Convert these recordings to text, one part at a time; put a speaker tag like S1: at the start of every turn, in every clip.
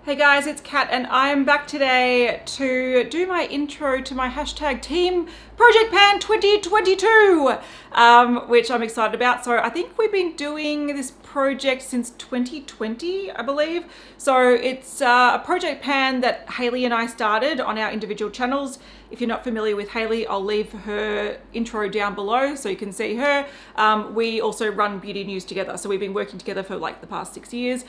S1: Hey guys, it's Kat and I am back today to do my intro to my hashtag Team Project Pan 2022, which I'm excited about. So I think we've been doing this project since 2020, I believe. So it's a project pan that Hayley and I started on our individual channels. If you're not familiar with Hayley, I'll leave her intro down below so you can see her. We also run beauty news together. So we've been working together for like the past 6 years.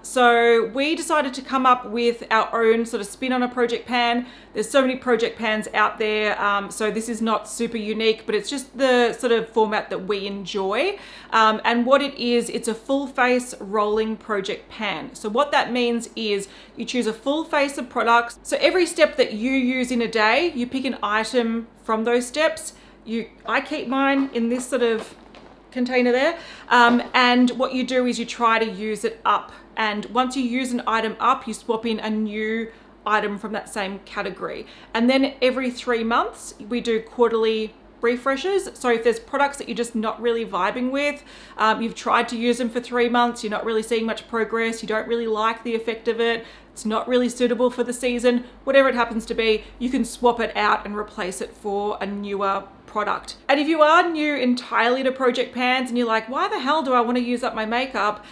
S1: So we decided to come up with our own sort of spin on a project pan. There's so many project pans out there. So this is not super unique, but it's just the sort of format that we enjoy. And what it is, it's a full face rolling project pan. So what that means is you choose a full face of products. So every step that you use in a day, you pick an item from those steps. I keep mine in this sort of container there. And what you do is you try to use it up. And once you use an item up, you swap in a new item from that same category. And then every 3 months, we do quarterly refreshes. So if there's products that you're just not really vibing with, you've tried to use them for 3 months, you're not really seeing much progress, you don't really like the effect of it, it's not really suitable for the season, whatever it happens to be, you can swap it out and replace it for a newer product. And if you are new entirely to project pans and you're like, why the hell do I want to use up my makeup?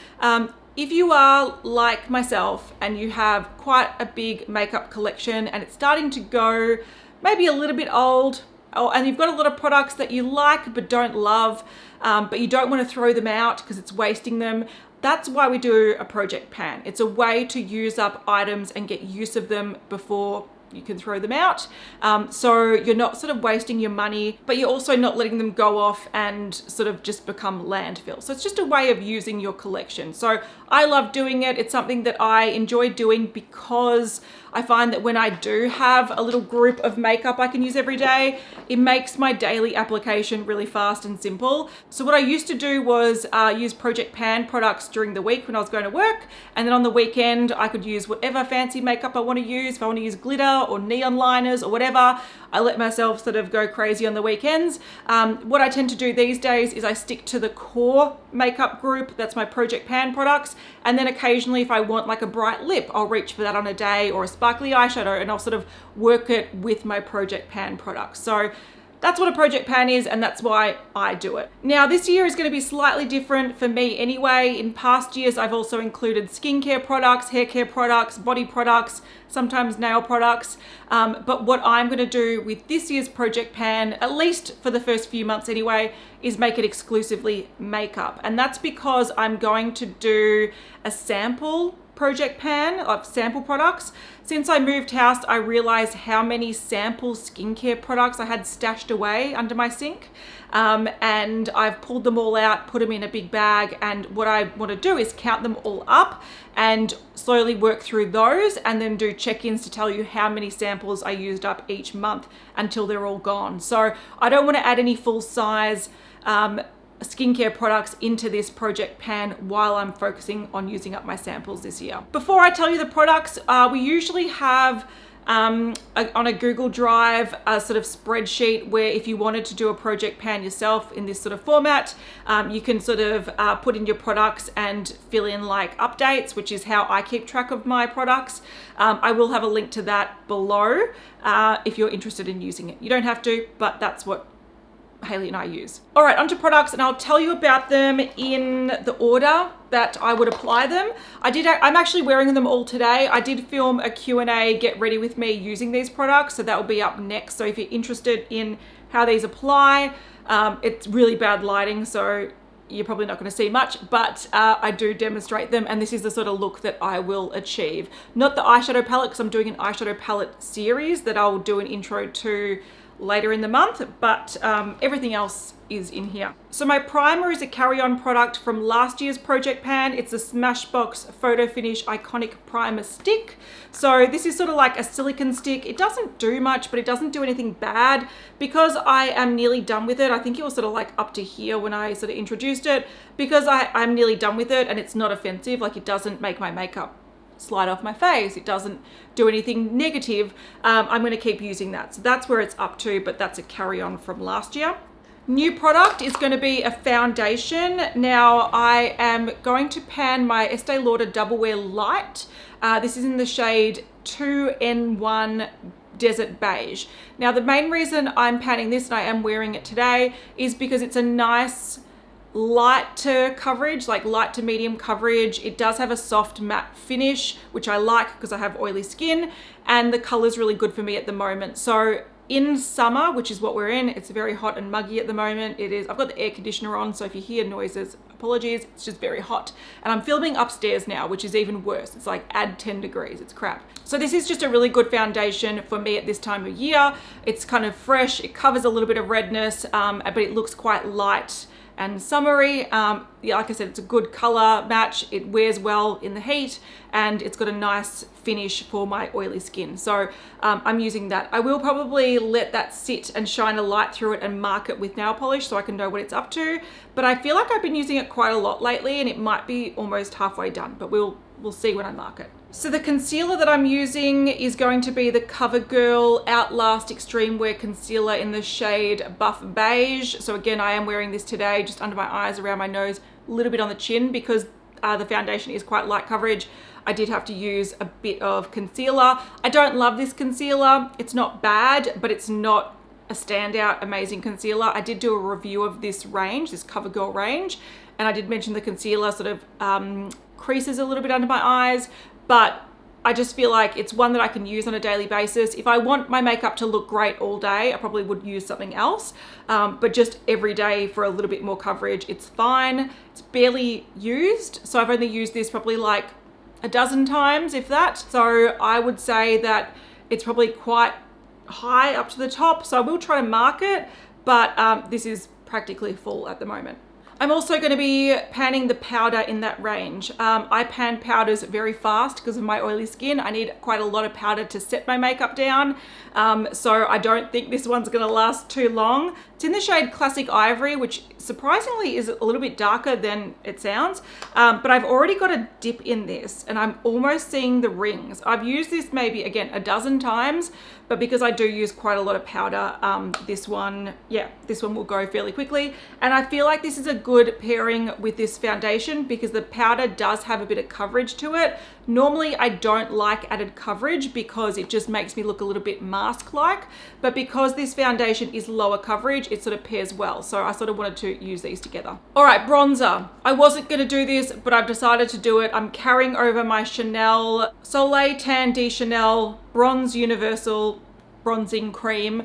S1: If you are like myself and you have quite a big makeup collection and it's starting to go maybe a little bit old, and you've got a lot of products that you like but don't love, but you don't want to throw them out because it's wasting them, that's why we do a project pan. It's a way to use up items and get use of them before you can throw them out. So you're not sort of wasting your money, but you're also not letting them go off and sort of just become landfill. So it's just a way of using your collection. So I love doing it. It's something that I enjoy doing because I find that when I do have a little group of makeup I can use every day, it makes my daily application really fast and simple. So what I used to do was use project pan products during the week when I was going to work. And then on the weekend, I could use whatever fancy makeup I want to use. If I want to use glitter or neon liners or whatever, I let myself sort of go crazy on the weekends. What I tend to do these days is I stick to the core makeup group. That's my project pan products. And then occasionally if I want like a bright lip, I'll reach for that on a day, or a sparkly eyeshadow, and I'll sort of work it with my project pan products. So that's what a project pan is, and that's why I do it. Now, this year is going to be slightly different for me anyway. In past years, I've also included skincare products, hair care products, body products, sometimes nail products. But what I'm going to do with this year's project pan, at least for the first few months anyway, is make it exclusively makeup. And that's because I'm going to do a sample project pan of sample products. Since I moved house, I realized how many sample skincare products I had stashed away under my sink. And I've pulled them all out, put them in a big bag. And what I want to do is count them all up and slowly work through those, and then do check-ins to tell you how many samples I used up each month until they're all gone. So I don't want to add any full size skincare products into this project pan while I'm focusing on using up my samples this year. Before I tell you the products, we usually have on a Google Drive a sort of spreadsheet where if you wanted to do a project pan yourself in this sort of format, you can sort of put in your products and fill in like updates, which is how I keep track of my products. I will have a link to that below if you're interested in using it. You don't have to, but that's what Hayley and I use. All right, onto products, and I'll tell you about them in the order that I would apply them. I'm actually wearing them all today. I did film a Q&A, get ready with me using these products, so that will be up next. So if you're interested in how these apply, it's really bad lighting, so you're probably not going to see much, but I do demonstrate them, and this is the sort of look that I will achieve. Not the eyeshadow palette, because I'm doing an eyeshadow palette series that I'll do an intro to later in the month, but everything else is in here. So my primer is a carry-on product from last year's project pan. It's a Smashbox Photo Finish Iconic Primer Stick. So this is sort of like a silicone stick. It doesn't do much, but it doesn't do anything bad. Because I am nearly done with it, I think it was sort of like up to here when I sort of introduced it, because I'm nearly done with it and it's not offensive, like it doesn't make my makeup slide off my face, it doesn't do anything negative, I'm going to keep using that. So that's where it's up to, but that's a carry-on from last year. New product is going to be a foundation. Now I am going to pan my Estee Lauder Double Wear Light. This is in the shade 2N1 Desert Beige. Now the main reason I'm panning this, and I am wearing it today, is because it's a nice light to coverage, like light to medium coverage. It does have a soft matte finish, which I like because I have oily skin, and the color is really good for me at the moment. So in summer, which is what we're in, it's very hot and muggy at the moment. It is, I've got the air conditioner on, so if you hear noises, apologies, it's just very hot. And I'm filming upstairs now, which is even worse. It's like add 10 degrees, it's crap. So this is just a really good foundation for me at this time of year. It's kind of fresh, it covers a little bit of redness, but it looks quite light and summery. Yeah, like I said, it's a good color match. It wears well in the heat, and it's got a nice finish for my oily skin. So I'm using that. I will probably let that sit and shine a light through it and mark it with nail polish so I can know what it's up to. But I feel like I've been using it quite a lot lately, and it might be almost halfway done, but we'll see when I mark it. So the concealer that I'm using is going to be the Covergirl Outlast Extreme Wear Concealer in the shade Buff Beige. So again, I am wearing this today just under my eyes, around my nose, a little bit on the chin, because the foundation is quite light coverage. I did have to use a bit of concealer. I don't love this concealer. It's not bad, but it's not a standout amazing concealer. I did do a review of this range, this Covergirl range, and I did mention the concealer sort of creases a little bit under my eyes, but I just feel like it's one that I can use on a daily basis. If I want my makeup to look great all day, I probably would use something else, but just every day for a little bit more coverage, it's fine. It's barely used, so I've only used this probably like a dozen times, if that. So I would say that it's probably quite high up to the top, so I will try to mark it, but this is practically full at the moment. I'm also going to be panning the powder in that range. I pan powders very fast because of my oily skin. I need quite a lot of powder to set my makeup down. So I don't think this one's going to last too long. It's in the shade Classic Ivory, which surprisingly is a little bit darker than it sounds. But I've already got a dip in this, and I'm almost seeing the rings. I've used this maybe, again, a dozen times, but because I do use quite a lot of powder, this one will go fairly quickly. And I feel like this is a good pairing with this foundation because the powder does have a bit of coverage to it. Normally I don't like added coverage because it just makes me look a little bit mask-like, but because this foundation is lower coverage, it sort of pairs well. So I sort of wanted to use these together. All right, bronzer. I wasn't gonna do this, but I've decided to do it. I'm carrying over my Chanel Soleil Tan de Chanel Bronze Universal Bronzing Cream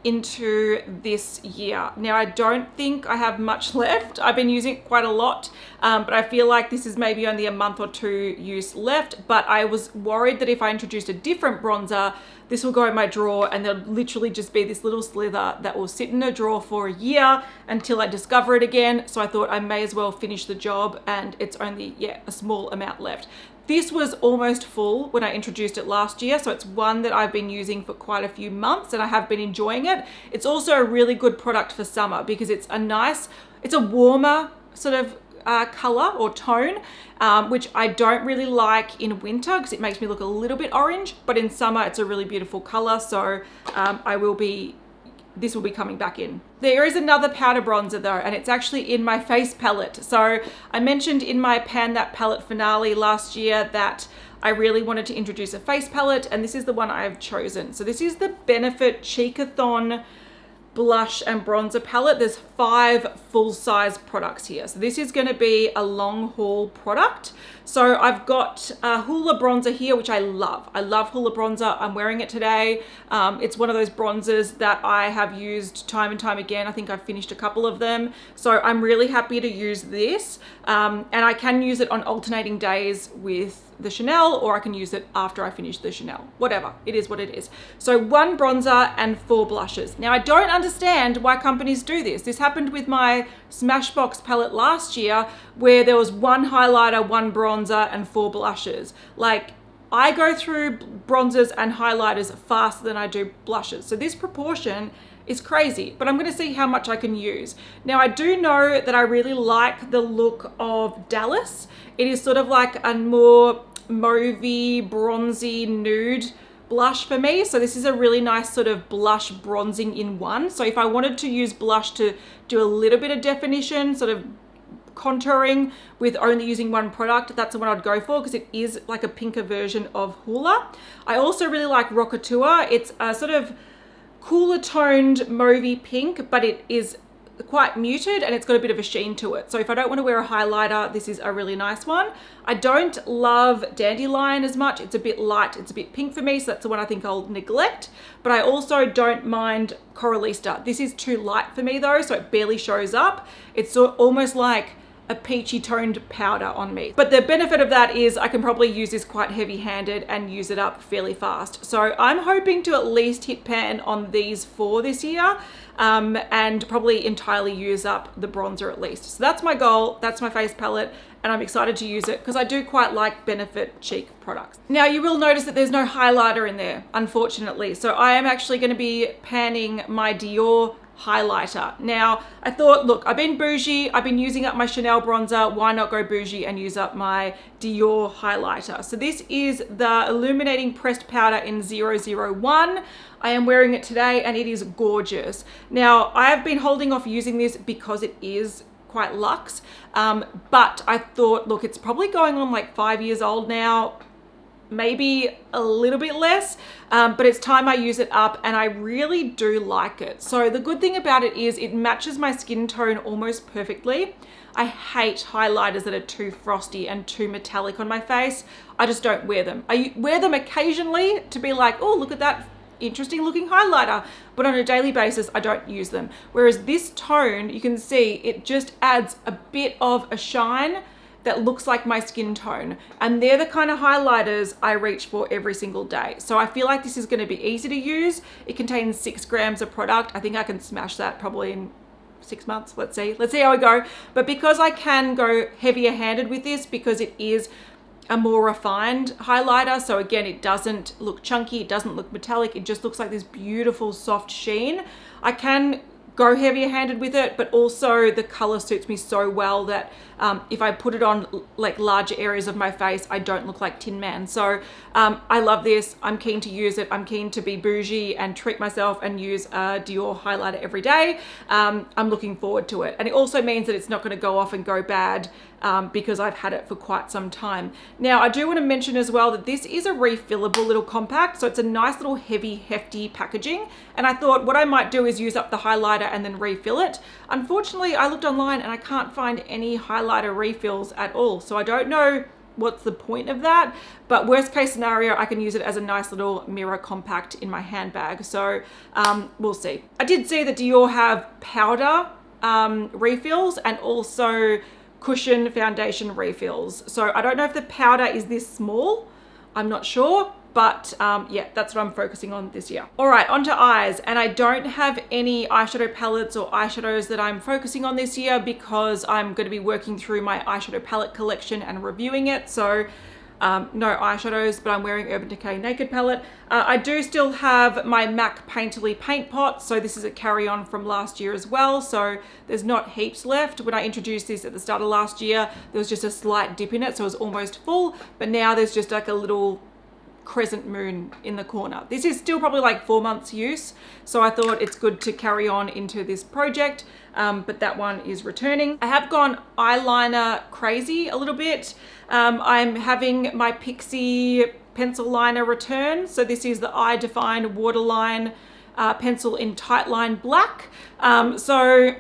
S1: into this year. Now, I don't think I have much left. I've been using it quite a lot, but I feel like this is maybe only a month or two use left, but I was worried that if I introduced a different bronzer, this will go in my drawer and there'll literally just be this little slither that will sit in a drawer for a year until I discover it again. So I thought I may as well finish the job, and it's only, a small amount left. This was almost full when I introduced it last year, so it's one that I've been using for quite a few months and I have been enjoying it. It's also a really good product for summer because it's a warmer sort of color or tone, which I don't really like in winter because it makes me look a little bit orange, but in summer it's a really beautiful color, so this will be coming back in. There is another powder bronzer though, and it's actually in my face palette. So I mentioned in my Pan That Palette finale last year that I really wanted to introduce a face palette, and this is the one I've chosen. So this is the Benefit Cheekathon blush and bronzer palette. There's 5 full-size products here. So this is going to be a long haul product. So I've got a Hoola bronzer here, which I love. I love Hoola bronzer. I'm wearing it today. It's one of those bronzers that I have used time and time again. I think I've finished a couple of them. So I'm really happy to use this. And I can use it on alternating days with the Chanel, or I can use it after I finish the Chanel. Whatever, it is what it is. So 1 bronzer and 4 blushes. Now I don't understand why companies do this. This happened with my Smashbox palette last year where there was 1 highlighter, 1 bronzer and 4 blushes. Like, I go through bronzers and highlighters faster than I do blushes. So this proportion is crazy, but I'm gonna see how much I can use. Now I do know that I really like the look of Dallas. It is sort of like a more mauvey, bronzy nude blush for me. So this is a really nice sort of blush bronzing in one. So if I wanted to use blush to do a little bit of definition, sort of contouring with only using one product, that's the one I'd go for because it is like a pinker version of Hoola. I also really like Rockatua. It's a sort of cooler toned mauvey pink, but it is quite muted and it's got a bit of a sheen to it. So if I don't want to wear a highlighter, this is a really nice one. I don't love Dandelion as much. It's a bit light, it's a bit pink for me, so that's the one I think I'll neglect. But I also don't mind Coralista. This is too light for me though, so it barely shows up. It's almost like a peachy toned powder on me. But the benefit of that is I can probably use this quite heavy handed and use it up fairly fast. So I'm hoping to at least hit pan on these 4 this year and probably entirely use up the bronzer at least. So that's my goal, that's my face palette, and I'm excited to use it because I do quite like Benefit cheek products. Now you will notice that there's no highlighter in there, unfortunately. So I am actually going to be panning my Dior highlighter. Now I thought, look, I've been bougie, I've been using up my Chanel bronzer, why not go bougie and use up my Dior highlighter? So this is the Illuminating pressed powder in 001. I am wearing it today and it is gorgeous. Now I have been holding off using this because it is quite luxe, but I thought, look, it's probably going on like 5 years old now, maybe a little bit less, but it's time I use it up and I really do like it. So the good thing about it is it matches my skin tone almost perfectly. I hate highlighters that are too frosty and too metallic on my face. I just don't wear them. I wear them occasionally to be like, oh, look at that interesting looking highlighter, but on a daily basis I don't use them. Whereas this tone, you can see it just adds a bit of a shine that looks like my skin tone, and they're the kind of highlighters I reach for every single day. So I feel like this is going to be easy to use. It contains 6 grams of product. I think I can smash that probably in 6 months. Let's see how we go. But because I can go heavier handed with this, because it is a more refined highlighter, so again, it doesn't look chunky, it doesn't look metallic, it just looks like this beautiful soft sheen. I can go heavier handed with it, but also the color suits me so well that if I put it on like larger areas of my face, I don't look like Tin Man. So I love this. I'm keen to use it. I'm keen to be bougie and treat myself and use a Dior highlighter every day. I'm looking forward to it. And it also means that it's not going to go off and go bad because I've had it for quite some time. Now, I do want to mention as well that this is a refillable little compact. So it's a nice little heavy, hefty packaging. And I thought what I might do is use up the highlighter and then refill it. Unfortunately, I looked online and I can't find any highlighter refills at all. So I don't know what's the point of that, but worst case scenario, I can use it as a nice little mirror compact in my handbag. So we'll see. I did see that Dior have powder refills and also cushion foundation refills. So I don't know if the powder is this small, I'm not sure, but yeah, that's what I'm focusing on this year. All right, onto eyes. And I don't have any eyeshadow palettes or eyeshadows that I'm focusing on this year because I'm going to be working through my eyeshadow palette collection and reviewing it. So no eyeshadows, but I'm wearing Urban Decay Naked palette. I do still have my MAC Painterly paint pot. So this is a carry on from last year as well. So there's not heaps left. When I introduced this at the start of last year, there was just a slight dip in it. So it was almost full, but now there's just like a little crescent moon in the corner. This is still probably like 4 months use, so I thought it's good to carry on into this project, but that one is returning. I have gone eyeliner crazy a little bit. I'm having my Pixi pencil liner return, so this is the Eye Define Waterline pencil in Tightline Black. So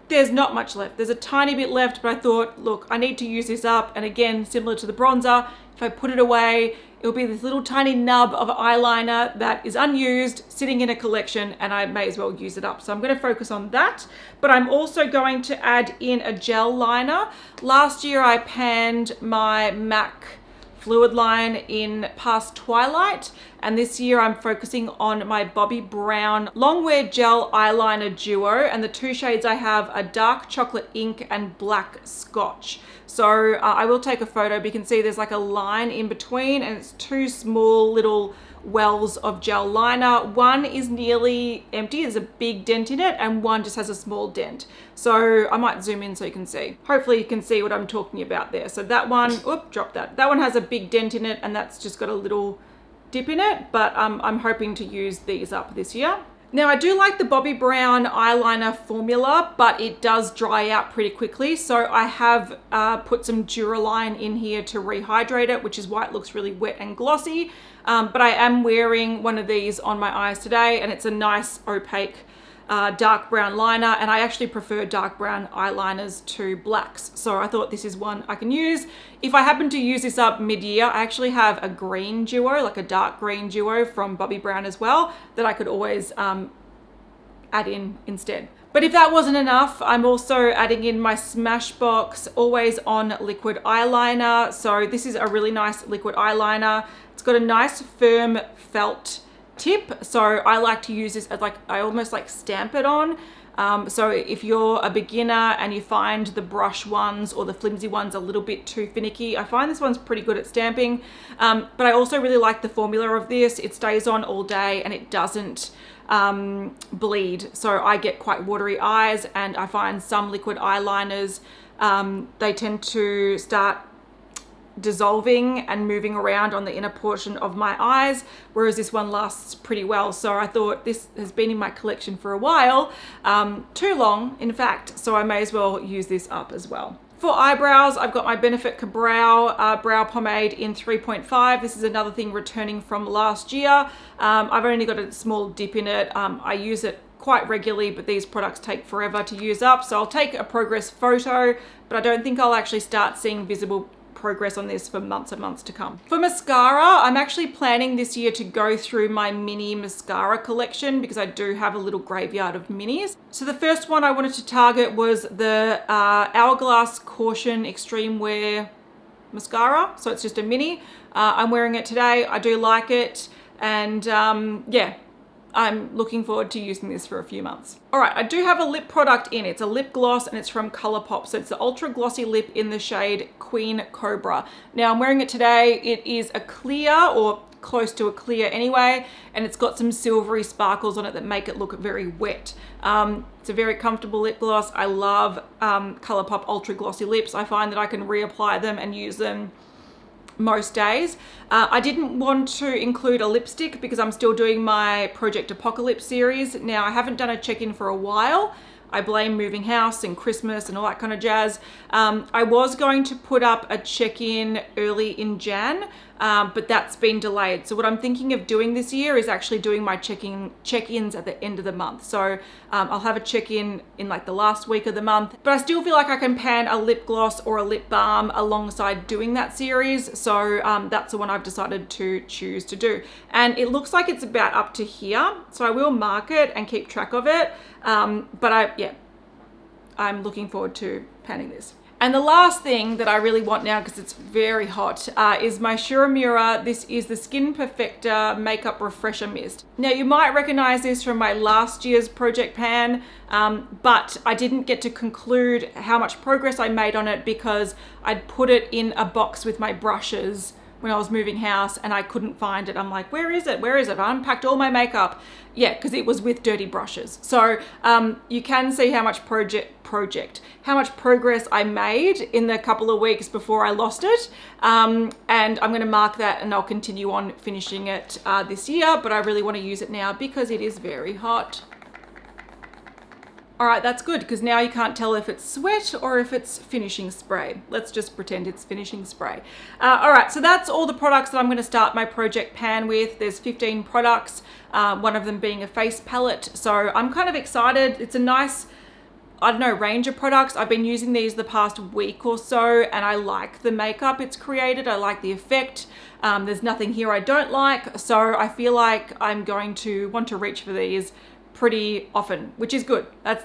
S1: there's not much left. There's a tiny bit left, but I thought, look, I need to use this up, and again, similar to the bronzer, if I put it away, it'll be this little tiny nub of eyeliner that is unused, sitting in a collection, and I may as well use it up. So I'm going to focus on that, but I'm also going to add in a gel liner. Last year I panned my MAC fluid line in Past Twilight, and this year I'm focusing on my Bobbi Brown Longwear Gel Eyeliner Duo, and the 2 shades I have are Dark Chocolate Ink and Black Scotch. So I will take a photo, but you can see there's like a line in between, and it's 2 small little wells of gel liner. One is nearly empty, there's a big dent in it, and one just has a small dent. So I might zoom in so you can see. Hopefully you can see what I'm talking about there. So that one, oop, drop that. That one has a big dent in it, and that's just got a little dip in it, but I'm hoping to use these up this year. Now I do like the Bobbi Brown eyeliner formula, but it does dry out pretty quickly. So I have put some Duraline in here to rehydrate it, which is why it looks really wet and glossy. But I am wearing one of these on my eyes today, and it's a nice opaque dark brown liner, and I actually prefer dark brown eyeliners to blacks. So I thought this is one I can use. If I happen to use this up mid-year, I actually have a green duo, like a dark green duo from Bobbi Brown as well, that I could always add in instead. But if that wasn't enough, I'm also adding in my Smashbox Always On liquid eyeliner. So this is a really nice liquid eyeliner. It's got a nice firm felt tip, so I like to use this as like, I almost like stamp it on. So if you're a beginner and you find the brush ones or the flimsy ones a little bit too finicky, I find this one's pretty good at stamping. But I also really like the formula of this. It stays on all day and it doesn't bleed. So I get quite watery eyes, and I find some liquid eyeliners, they tend to start dissolving and moving around on the inner portion of my eyes, whereas this one lasts pretty well. So I thought this has been in my collection for a while, too long in fact, so I may as well use this up as well. For eyebrows, I've got my Benefit Kabrow brow pomade in 3.5. This is another thing returning from last year. I've only got a small dip in it. I use it quite regularly, but these products take forever to use up, so I'll take a progress photo, but I don't think I'll actually start seeing visible progress on this for months and months to come. For mascara, I'm actually planning this year to go through my mini mascara collection because I do have a little graveyard of minis. So the first one I wanted to target was the Hourglass Caution Extreme Wear mascara. So it's just a mini. I'm wearing it today. I do like it, and yeah, I'm looking forward to using this for a few months. All right, I do have a lip product in. It's a lip gloss and it's from Colourpop. So it's the Ultra Glossy Lip in the shade Queen Cobra. Now I'm wearing it today. It is a clear, or close to a clear anyway, and it's got some silvery sparkles on it that make it look very wet. It's a very comfortable lip gloss. I love Colourpop Ultra Glossy Lips. I find that I can reapply them and use them most days. I didn't want to include a lipstick because I'm still doing my Project Apocalypse series. Now I haven't done a check-in for a while. I blame moving house and Christmas and all that kind of jazz. I was going to put up a check-in early in Jan, but that's been delayed. So what I'm thinking of doing this year is actually doing my check-ins at the end of the month. So I'll have a check-in in like the last week of the month, but I still feel like I can pan a lip gloss or a lip balm alongside doing that series. So that's the one I've decided to choose to do. And it looks like it's about up to here. So I will mark it and keep track of it. But I'm looking forward to panning this. And the last thing that I really want now, because it's very hot, is my Uemura. This is the Skin Perfector Makeup Refresher Mist. Now you might recognize this from my last year's project pan, but I didn't get to conclude how much progress I made on it because I'd put it in a box with my brushes when I was moving house and I couldn't find it. I'm like, where is it? Where is it? I unpacked all my makeup. Yeah, because it was with dirty brushes. So you can see how much how much progress I made in the couple of weeks before I lost it. And I'm gonna mark that and I'll continue on finishing it this year, but I really wanna use it now because it is very hot. All right, that's good because now you can't tell if it's sweat or if it's finishing spray. Let's just pretend it's finishing spray. All right, so that's all the products that I'm gonna start my project pan with. There's 15 products, one of them being a face palette. So I'm kind of excited. It's a nice, I don't know, range of products. I've been using these the past week or so and I like the makeup it's created. I like the effect. There's nothing here I don't like. So I feel like I'm going to want to reach for these pretty often, which is good. That's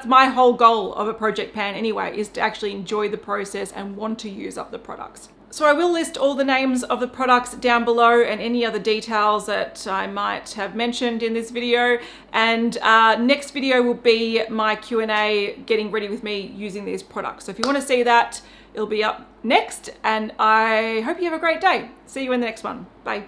S1: my whole goal of a project pan anyway, is to actually enjoy the process and want to use up the products. So I will list all the names of the products down below and any other details that I might have mentioned in this video. And next video will be my Q&A, getting ready with me using these products. So if you want to see that, it'll be up next. And I hope you have a great day. See you in the next one. Bye.